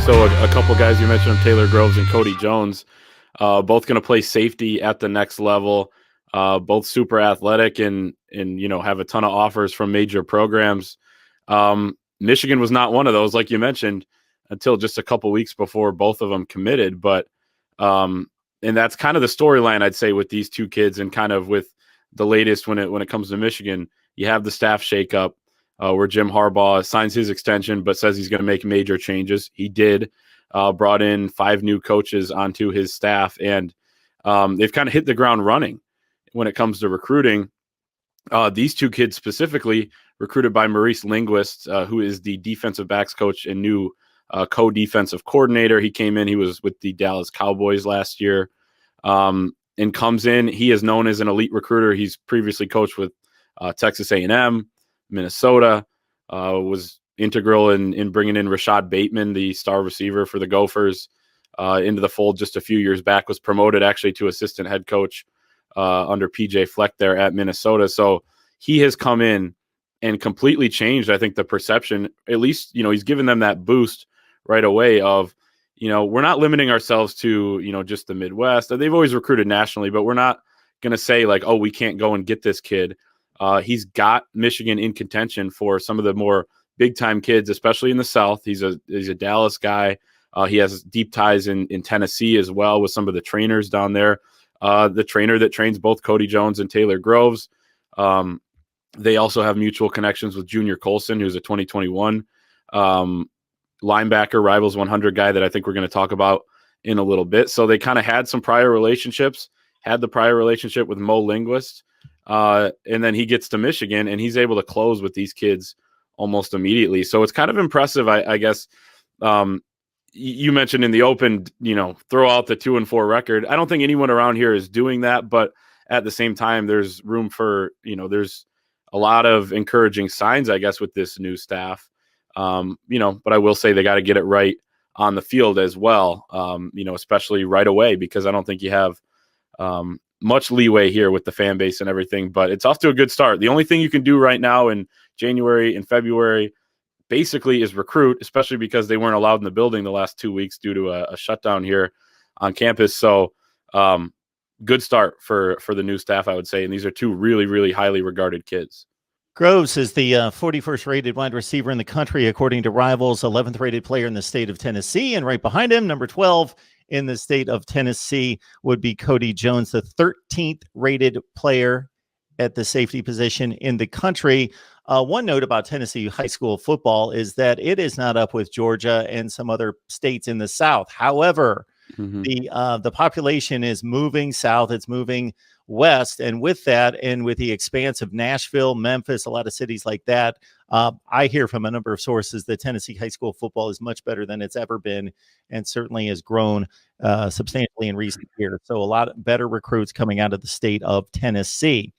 So a couple guys you mentioned, Taylor Groves and Kody Jones, both going to play safety at the next level. Both super athletic and have a ton of offers from major programs. Michigan was not one of those, like you mentioned, until just a couple weeks before both of them committed. But and that's kind of the storyline, I'd say, with these two kids, and kind of with the latest when it comes to Michigan. You have the staff shakeup where Jim Harbaugh signs his extension, but says he's going to make major changes. He did. Brought in 5 new coaches onto his staff, and they've kind of hit the ground running when it comes to recruiting. These two kids specifically recruited by Maurice Linguist, who is the defensive backs coach and new co-defensive coordinator. He came in, he was with the Dallas Cowboys last year, and comes in. He is known as an elite recruiter. He's previously coached with Texas A&M, Minnesota, was integral in bringing in Rashad Bateman, the star receiver for the Gophers, into the fold just a few years back, was promoted actually to assistant head coach under PJ Fleck there at Minnesota. So he has come in and completely changed, I think, the perception. At least, he's given them that boost right away of, we're not limiting ourselves to, just the Midwest. They've always recruited nationally, but we're not going to say like, oh, we can't go and get this kid. He's got Michigan in contention for some of the more big-time kids, especially in the South. He's a Dallas guy. He has deep ties in Tennessee as well with some of the trainers down there. The trainer that trains both Kody Jones and Taylor Groves. They also have mutual connections with Junior Colson, who's a 2021 linebacker, Rivals 100 guy that I think we're going to talk about in a little bit. So they kind of had some prior relationships, had the prior relationship with Mo Linguist, and then he gets to Michigan, and he's able to close with these kids almost immediately. So it's kind of impressive, I guess. You mentioned in the open, throw out the 2-4 record. I don't think anyone around here is doing that, but at the same time, there's room for, there's a lot of encouraging signs, I guess, with this new staff. But I will say they got to get it right on the field as well, especially right away, because I don't think you have much leeway here with the fan base and everything, but it's off to a good start. The only thing you can do right now in January and February basically is recruit, especially because they weren't allowed in the building the last 2 weeks due to a shutdown here on campus. So good start for the new staff, I would say. And these are two really, really highly regarded kids. Groves is the 41st rated wide receiver in the country, according to Rivals, 11th rated player in the state of Tennessee. And right behind him, number 12 in the state of Tennessee would be Kody Jones, the 13th rated player at the safety position in the country. One note about Tennessee high school football is that it is not up with Georgia and some other states in the South. However, the population is moving south. It's moving west. And with that, and with the expanse of Nashville, Memphis, a lot of cities like that, I hear from a number of sources that Tennessee high school football is much better than it's ever been, and certainly has grown substantially in recent years. So a lot better recruits coming out of the state of Tennessee.